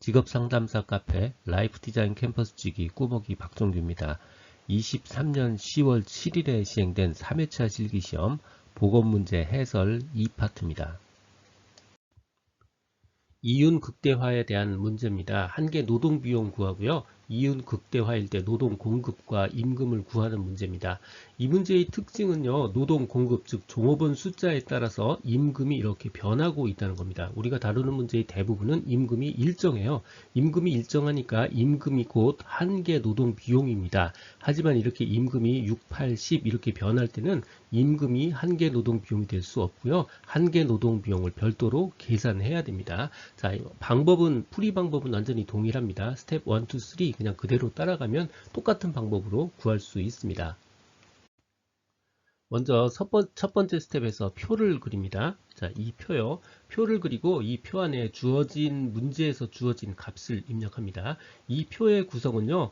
직업상담사 카페 라이프디자인 캠퍼스지기 꾸벅이 박종규입니다. 23년 10월 7일에 시행된 3회차 실기시험 보건문제 해설 2파트입니다. 이윤 극대화에 대한 문제입니다. 한개 노동비용 구하고요. 이윤 극대화일 때 노동 공급과 임금을 구하는 문제입니다. 이 문제의 특징은요. 노동 공급 즉 종업원 숫자에 따라서 임금이 이렇게 변하고 있다는 겁니다. 우리가 다루는 문제의 대부분은 임금이 일정해요. 임금이 일정하니까 임금이 곧 한개 노동 비용입니다. 하지만 이렇게 임금이 6, 8, 10 이렇게 변할 때는 임금이 한개 노동 비용이 될 수 없고요. 한개 노동 비용을 별도로 계산해야 됩니다. 자, 풀이 방법은 완전히 동일합니다. 스텝 1, 2, 3 그냥 그대로 따라가면 똑같은 방법으로 구할 수 있습니다. 먼저 첫 번째 스텝에서 표를 그립니다. 자, 이 표요. 표를 그리고 이 표 안에 주어진 문제에서 주어진 값을 입력합니다. 이 표의 구성은요.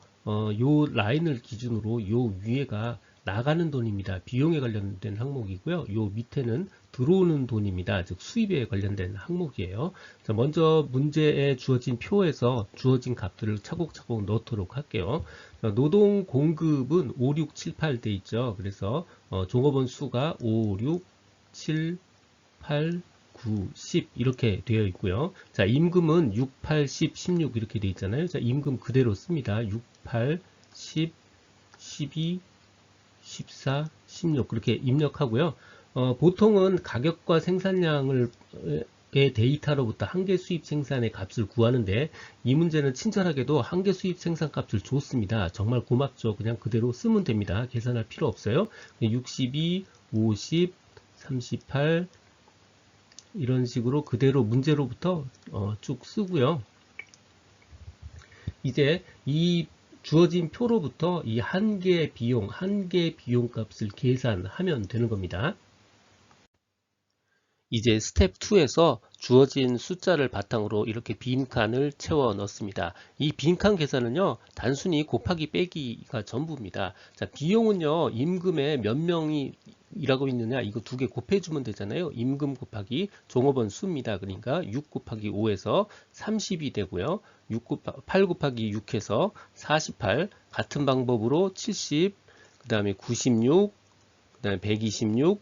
요 라인을 기준으로 요 위에가 나가는 돈입니다. 비용에 관련된 항목이고요. 요 밑에는 들어오는 돈입니다. 즉 수입에 관련된 항목이에요. 자, 먼저 문제에 주어진 표에서 주어진 값들을 차곡차곡 넣도록 할게요. 자, 노동 공급은 5, 6, 7, 8 돼 있죠. 그래서 종업원 수가 5, 6, 7, 8, 9, 10 이렇게 되어 있고요. 자, 임금은 6, 8, 10, 16 이렇게 되어 있잖아요. 자, 임금 그대로 씁니다. 6, 8, 10, 12, 14, 16 그렇게 입력하고요. 보통은 가격과 생산량을 데이터로부터 한개 수입 생산의 값을 구하는데 이 문제는 친절하게도 한개 수입 생산 값을 줬습니다. 정말 고맙죠. 그냥 그대로 쓰면 됩니다. 계산할 필요 없어요. 62, 50, 38 이런 식으로 그대로 문제로부터 쭉 쓰고요. 이제 이 주어진 표로부터 이 한개 비용 값을 계산하면 되는 겁니다. 이제 스텝 2에서 주어진 숫자를 바탕으로 이렇게 빈칸을 채워 넣습니다. 이 빈칸 계산은요, 단순히 곱하기 빼기가 전부입니다. 자, 비용은요, 임금에 몇 명이 일하고 있느냐, 이거 두 개 곱해주면 되잖아요. 임금 곱하기 종업원 수입니다. 그러니까 6 곱하기 5에서 30이 되고요. 8 곱하기 6해서 48, 같은 방법으로 70, 그 다음에 96, 그 다음에 126,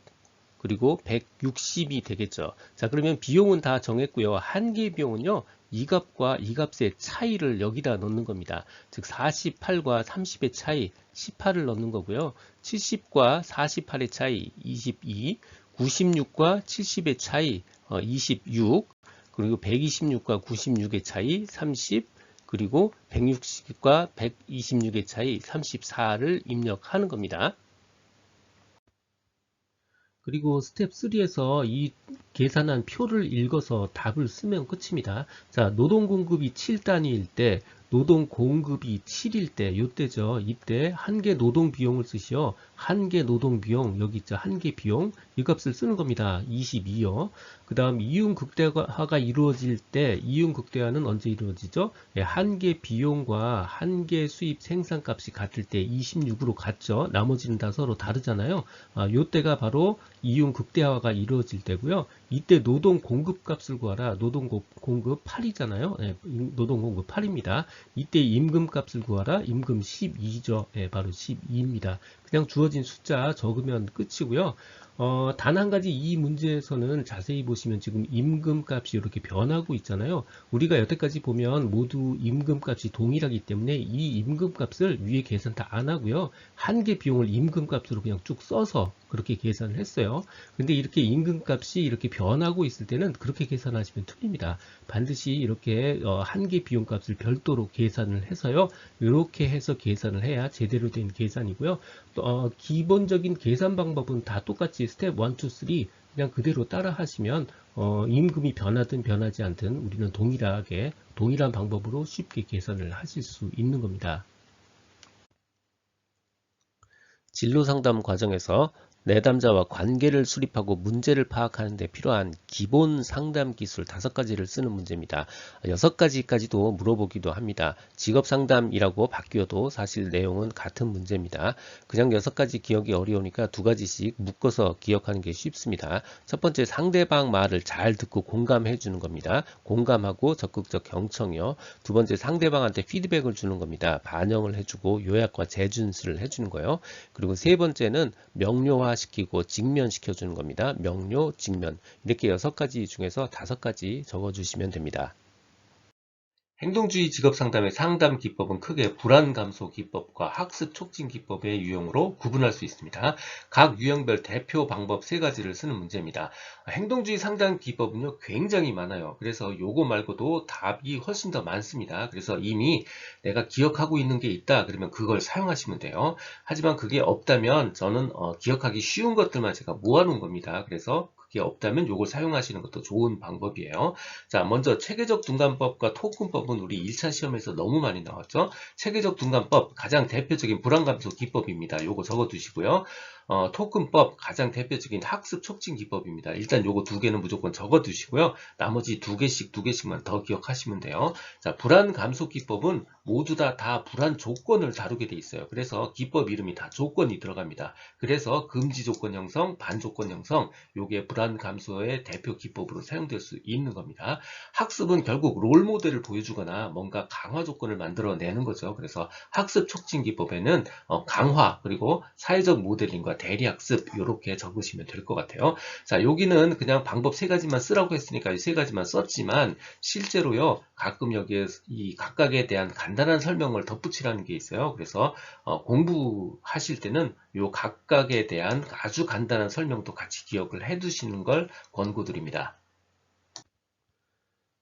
그리고 160이 되겠죠. 자, 그러면 비용은 다 정했고요. 한개 비용은요. 이 값과 이 값의 차이를 여기다 넣는 겁니다. 즉 48과 30의 차이 18을 넣는 거고요. 70과 48의 차이 22, 96과 70의 차이 26, 그리고 126과 96의 차이 30, 그리고 160과 126의 차이 34를 입력하는 겁니다. 그리고 스텝 3에서 이 계산한 표를 읽어서 답을 쓰면 끝입니다. 자, 노동 공급이 7단위일 때, 노동 공급이 7일 때, 요때죠. 이때 한개 노동 비용을 쓰시오. 한개 노동 비용, 여기 있죠. 한개 비용, 이 값을 쓰는 겁니다. 22요. 그 다음 이윤 극대화가 이루어질 때, 이윤 극대화는 언제 이루어지죠? 한개 비용과 한개 수입 생산값이 같을 때 26으로 같죠. 나머지는 다 서로 다르잖아요. 요때가 바로 이윤 극대화가 이루어질 때고요. 이때 노동 공급 값을 구하라. 노동 공급 8이잖아요. 네, 노동 공급 8입니다. 이때 임금 값을 구하라. 임금 12죠. 네, 바로 12입니다. 그냥 주어진 숫자 적으면 끝이고요. 단 한 가지 이 문제에서는 자세히 보시면 지금 임금 값이 이렇게 변하고 있잖아요. 우리가 여태까지 보면 모두 임금 값이 동일하기 때문에 이 임금 값을 위에 계산 다 안 하고요. 한개 비용을 임금 값으로 그냥 쭉 써서 그렇게 계산을 했어요. 근데 이렇게 임금 값이 이렇게 변하고 있을 때는 그렇게 계산하시면 틀립니다. 반드시 이렇게 한개 비용 값을 별도로 계산을 해서요. 이렇게 해서 계산을 해야 제대로 된 계산이고요. 기본적인 계산 방법은 다 똑같이 스텝 1, 2, 3 그냥 그대로 따라 하시면 임금이 변하든 변하지 않든 우리는 동일한 방법으로 쉽게 계산을 하실 수 있는 겁니다. 진로 상담 과정에서 내담자와 관계를 수립하고 문제를 파악하는 데 필요한 기본 상담 기술 5가지를 쓰는 문제입니다. 6가지까지도 물어보기도 합니다. 직업 상담이라고 바뀌어도 사실 내용은 같은 문제입니다. 그냥 6가지 기억이 어려우니까 2가지씩 묶어서 기억하는 게 쉽습니다. 첫 번째, 상대방 말을 잘 듣고 공감해 주는 겁니다. 공감하고 적극적 경청이요. 두 번째, 상대방한테 피드백을 주는 겁니다. 반영을 해주고 요약과 재준수를 해주는 거예요. 그리고 세 번째는 명료화시키고 직면시켜주는 겁니다. 명료, 직면. 이렇게 6가지 중에서 5가지 적어주시면 됩니다. 행동주의 직업상담의 상담 기법은 크게 불안 감소 기법과 학습 촉진 기법의 유형으로 구분할 수 있습니다. 각 유형별 대표 방법 3가지를 쓰는 문제입니다. 행동주의 상담 기법은요, 굉장히 많아요. 그래서 요거 말고도 답이 훨씬 더 많습니다. 그래서 이미 내가 기억하고 있는 게 있다 그러면 그걸 사용하시면 돼요. 하지만 그게 없다면 저는 기억하기 쉬운 것들만 제가 모아놓은 겁니다. 그래서 그게 없다면 요걸 사용하시는 것도 좋은 방법이에요. 자, 먼저 체계적 둔감법과 토큰법은 우리 1차 시험에서 너무 많이 나왔죠. 체계적 둔감법 가장 대표적인 불안감소 기법입니다. 요거 적어 두시고요. 토큰법 가장 대표적인 학습 촉진 기법입니다. 일단 요거 2개는 무조건 적어 두시고요. 나머지 2개씩만 더 기억하시면 돼요. 자, 불안 감소 기법은 모두 다 불안 조건을 다루게 돼 있어요. 그래서 기법 이름이 다 조건이 들어갑니다. 그래서 금지 조건 형성, 반조건 형성, 요게 불안 감소의 대표 기법으로 사용될 수 있는 겁니다. 학습은 결국 롤 모델을 보여주거나 뭔가 강화 조건을 만들어내는 거죠. 그래서 학습 촉진 기법에는 강화 그리고 사회적 모델링과 대리학습 이렇게 적으시면 될 것 같아요. 자, 여기는 그냥 방법 3가지만 쓰라고 했으니까 이 3가지만 썼지만 실제로요, 가끔 여기에 이 각각에 대한 간단한 설명을 덧붙이라는 게 있어요. 그래서 공부하실 때는 요 각각에 대한 아주 간단한 설명도 같이 기억을 해 두시는 걸 권고드립니다.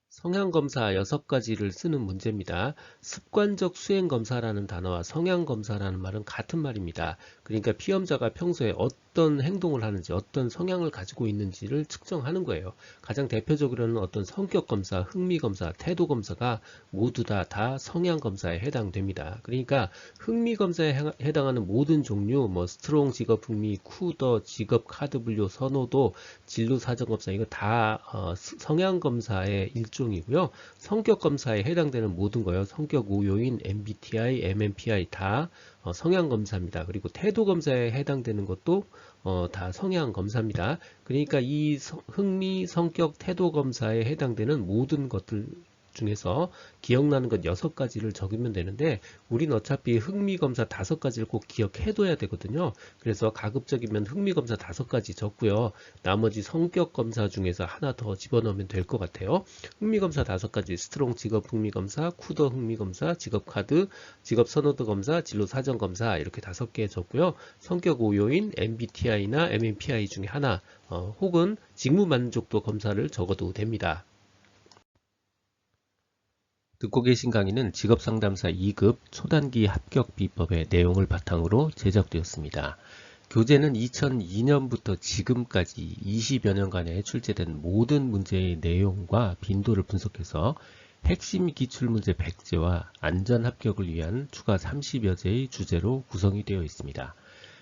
성향검사 6가지를 쓰는 문제입니다. 습관적 수행검사라는 단어와 성향검사라는 말은 같은 말입니다. 그러니까 피험자가 평소에 어떤 행동을 하는지, 어떤 성향을 가지고 있는지를 측정하는 거예요. 가장 대표적으로는 어떤 성격검사, 흥미검사, 태도검사가 모두 다 성향검사에 해당됩니다. 그러니까 흥미검사에 해당하는 모든 종류, 뭐 스트롱 직업 흥미, 쿠더 직업 카드 분류, 선호도, 진로 사정검사, 이거 다 성향검사의 일종이고요. 성격검사에 해당되는 모든 거요. 성격 5요인, MBTI, MMPI 다 성향검사입니다. 그리고 태도검사에 해당되는 것도 다 성향검사입니다. 그러니까 이 흥미, 성격, 태도검사에 해당되는 모든 것들 중에서 기억나는 것 6가지를 적으면 되는데 우린 어차피 흥미검사 5가지를 꼭 기억해둬야 되거든요. 그래서 가급적이면 흥미검사 5가지 적고요. 나머지 성격검사 중에서 하나 더 집어넣으면 될 것 같아요. 흥미검사 5가지, 스트롱 직업 흥미검사, 쿠더 흥미검사, 직업카드, 직업선호도 검사, 진로 사정검사 이렇게 5개 적고요. 성격 5요인, MBTI나 MMPI 중에 하나 혹은 직무만족도 검사를 적어도 됩니다. 듣고 계신 강의는 직업상담사 2급 초단기 합격 비법의 내용을 바탕으로 제작되었습니다. 교재는 2002년부터 지금까지 20여 년간에 출제된 모든 문제의 내용과 빈도를 분석해서 핵심 기출문제 100제와 안전 합격을 위한 추가 30여제의 주제로 구성이 되어 있습니다.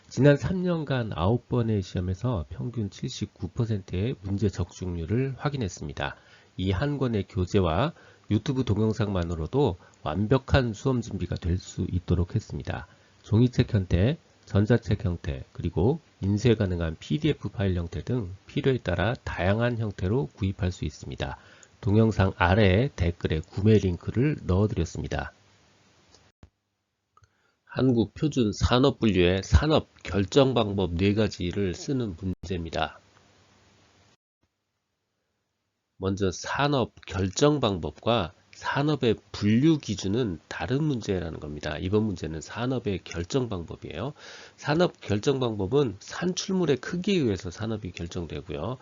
지난 3년간 9번의 시험에서 평균 79%의 문제 적중률을 확인했습니다. 이 한 권의 교재와 유튜브 동영상만으로도 완벽한 수험 준비가 될 수 있도록 했습니다. 종이책 형태, 전자책 형태, 그리고 인쇄 가능한 PDF 파일 형태 등 필요에 따라 다양한 형태로 구입할 수 있습니다. 동영상 아래에 댓글에 구매 링크를 넣어드렸습니다. 한국 표준 산업 분류의 산업 결정 방법 4가지를 쓰는 문제입니다. 먼저 산업 결정 방법과 산업의 분류 기준은 다른 문제라는 겁니다. 이번 문제는 산업의 결정 방법이에요. 산업 결정 방법은 산출물의 크기에 의해서 산업이 결정되고요.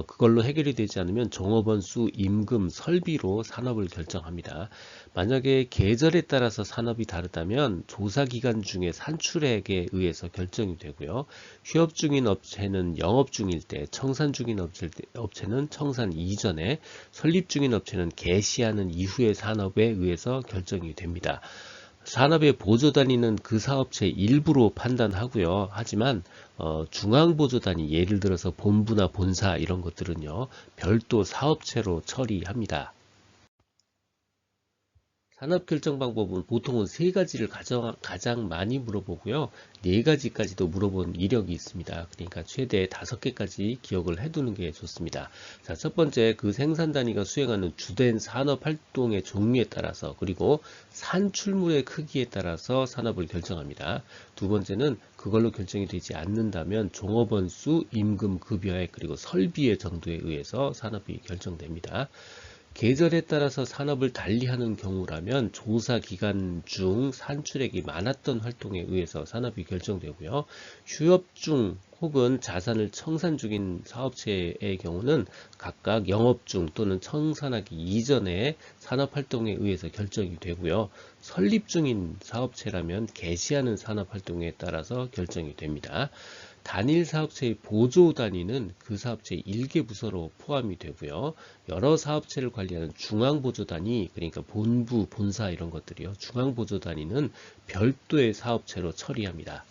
그걸로 해결이 되지 않으면 종업원 수, 임금, 설비로 산업을 결정합니다. 만약에 계절에 따라서 산업이 다르다면 조사기간 중에 산출액에 의해서 결정이 되고요. 휴업 중인 업체는 영업 중일 때, 청산 중인 업체는 청산 이전에, 설립 중인 업체는 개시하는 이후의 산업에 의해서 결정이 됩니다. 산업의 보조단위는 그 사업체 일부로 판단하고요. 하지만 중앙보조단위, 예를 들어서 본부나 본사 이런 것들은요, 별도 사업체로 처리합니다. 산업 결정 방법은 보통은 세 가지를 가장 많이 물어보고요. 네 가지까지도 물어본 이력이 있습니다. 그러니까 최대 5개까지 기억을 해두는 게 좋습니다. 자, 첫 번째, 그 생산 단위가 수행하는 주된 산업 활동의 종류에 따라서, 그리고 산출물의 크기에 따라서 산업을 결정합니다. 두 번째는 그걸로 결정이 되지 않는다면 종업원 수, 임금 급여액, 그리고 설비의 정도에 의해서 산업이 결정됩니다. 계절에 따라서 산업을 달리하는 경우라면 조사 기간 중 산출액이 많았던 활동에 의해서 산업이 결정되고요. 휴업 중 혹은 자산을 청산 중인 사업체의 경우는 각각 영업 중 또는 청산하기 이전에 산업활동에 의해서 결정이 되고요. 설립 중인 사업체라면 개시하는 산업활동에 따라서 결정이 됩니다. 단일 사업체의 보조 단위는 그 사업체의 일개 부서로 포함이 되고요. 여러 사업체를 관리하는 중앙보조 단위, 그러니까 본부, 본사 이런 것들이요. 중앙보조 단위는 별도의 사업체로 처리합니다.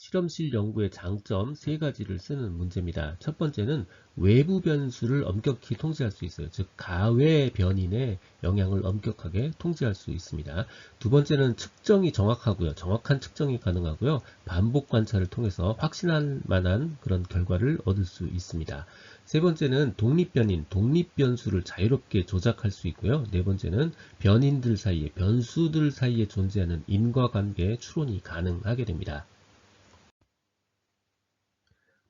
실험실 연구의 장점 세 가지를 쓰는 문제입니다. 첫 번째는 외부 변수를 엄격히 통제할 수 있어요. 즉 가외 변인의 영향을 엄격하게 통제할 수 있습니다. 두 번째는 측정이 정확하고요. 정확한 측정이 가능하고요. 반복 관찰을 통해서 확신할 만한 그런 결과를 얻을 수 있습니다. 세 번째는 독립 변인, 독립 변수를 자유롭게 조작할 수 있고요. 네 번째는 변인들 사이에, 변수들 사이에 존재하는 인과관계 추론이 가능하게 됩니다.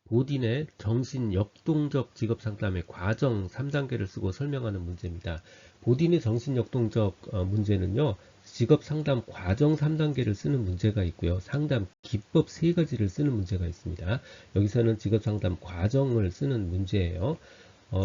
보딘의 정신 역동적 직업 상담의 과정 3단계를 쓰고 설명하는 문제입니다. 보딘의 정신 역동적 문제는요. 직업 상담 과정 3단계를 쓰는 문제가 있고요. 상담 기법 3가지를 쓰는 문제가 있습니다. 여기서는 직업 상담 과정을 쓰는 문제예요.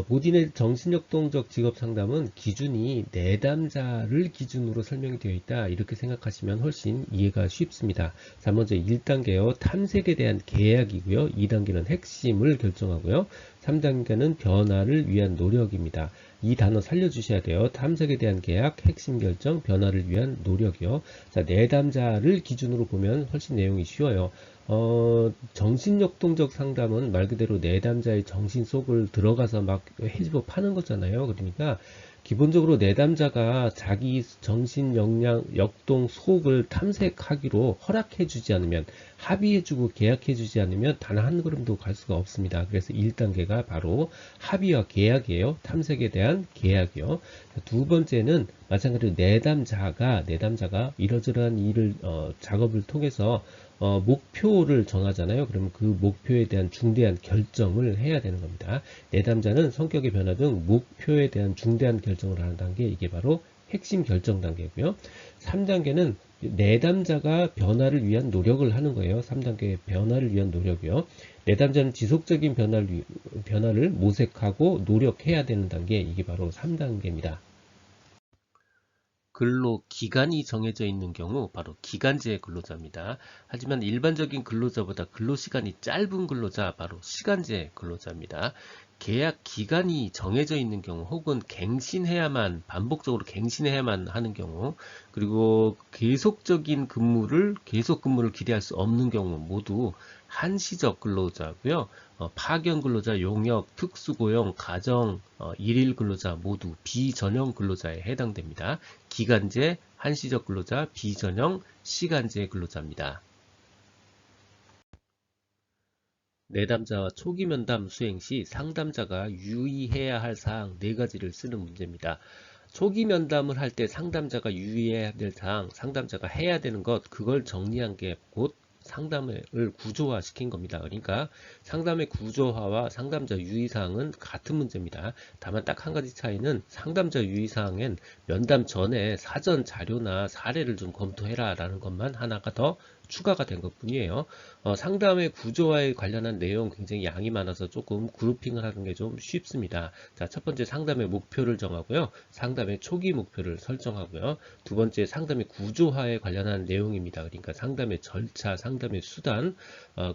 보딘의 정신역동적 직업상담은 기준이 내담자를 기준으로 설명이 되어 있다. 이렇게 생각하시면 훨씬 이해가 쉽습니다. 자, 먼저 1단계요. 탐색에 대한 계약이고요. 2단계는 핵심을 결정하고요. 3단계는 변화를 위한 노력입니다. 이 단어 살려주셔야 돼요. 탐색에 대한 계약, 핵심 결정, 변화를 위한 노력이요. 자, 내담자를 기준으로 보면 훨씬 내용이 쉬워요. 정신역동적 상담은 말 그대로 내담자의 정신 속을 들어가서 막 헤집어 파는 거잖아요. 그러니까 기본적으로 내담자가 자기 정신 역동 속을 탐색하기로 허락해주지 않으면, 합의해주고 계약해주지 않으면 단 한 걸음도 갈 수가 없습니다. 그래서 1단계가 바로 합의와 계약이에요. 탐색에 대한 계약이요. 두 번째는 마찬가지로 내담자가 이러저러한 일을 작업을 통해서 목표를 정하잖아요. 그러면 그 목표에 대한 중대한 결정을 해야 되는 겁니다. 내담자는 성격의 변화 등 목표에 대한 중대한 결정을 하는 단계, 이게 바로 핵심 결정 단계고요. 3단계는 내담자가 변화를 위한 노력을 하는 거예요. 3단계 변화를 위한 노력이요. 내담자는 지속적인 변화를 모색하고 노력해야 되는 단계, 이게 바로 3단계입니다. 근로 기간이 정해져 있는 경우 바로 기간제 근로자입니다. 하지만 일반적인 근로자보다 근로 시간이 짧은 근로자, 바로 시간제 근로자입니다. 계약 기간이 정해져 있는 경우, 혹은 반복적으로 갱신해야만 하는 경우, 그리고 계속 근무를 기대할 수 없는 경우 모두 한시적 근로자고요. 파견 근로자, 용역, 특수고용, 가정, 일일 근로자 모두 비전형 근로자에 해당됩니다. 기간제, 한시적 근로자, 비전형, 시간제 근로자입니다. 내담자와 초기 면담 수행 시 상담자가 유의해야 할 사항 4가지를 쓰는 문제입니다. 초기 면담을 할 때 상담자가 유의해야 될 사항, 상담자가 해야 되는 것, 그걸 정리한 게 곧 상담을 구조화시킨 겁니다. 그러니까 상담의 구조화와 상담자 유의사항은 같은 문제입니다. 다만 딱 한 가지 차이는, 상담자 유의사항엔 면담 전에 사전 자료나 사례를 좀 검토해라 라는 것만 하나가 더 추가가 된 것뿐이에요. 상담의 구조화에 관련한 내용 굉장히 양이 많아서 조금 그룹핑을 하는 게 좀 쉽습니다. 자, 첫 번째 상담의 목표를 정하고요. 상담의 초기 목표를 설정하고요. 두 번째 상담의 구조화에 관련한 내용입니다. 그러니까 상담의 절차, 상담의 수단,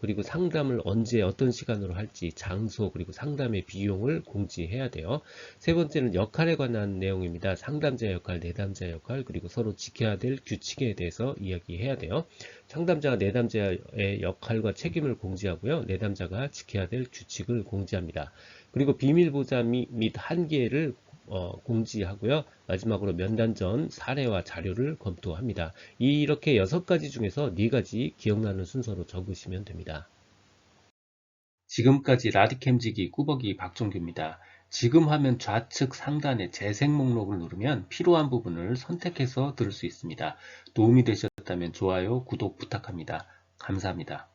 그리고 상담을 언제 어떤 시간으로 할지, 장소, 그리고 상담의 비용을 공지해야 돼요. 세 번째는 역할에 관한 내용입니다. 상담자 역할, 내담자 역할, 그리고 서로 지켜야 될 규칙에 대해서 이야기해야 돼요. 상담자가 내담자의 역할과 책임을 공지하고요. 내담자가 지켜야 될 규칙을 공지합니다. 그리고 비밀 보장 및 한계를 공지하고요. 마지막으로 면담 전 사례와 자료를 검토합니다. 이렇게 6가지 중에서 4가지 기억나는 순서로 적으시면 됩니다. 지금까지 라디캠지기 꾸벅이 박종규입니다. 지금 화면 좌측 상단의 재생 목록을 누르면 필요한 부분을 선택해서 들을 수 있습니다. 도움이 되셨다면 좋아요, 구독 부탁합니다. 감사합니다.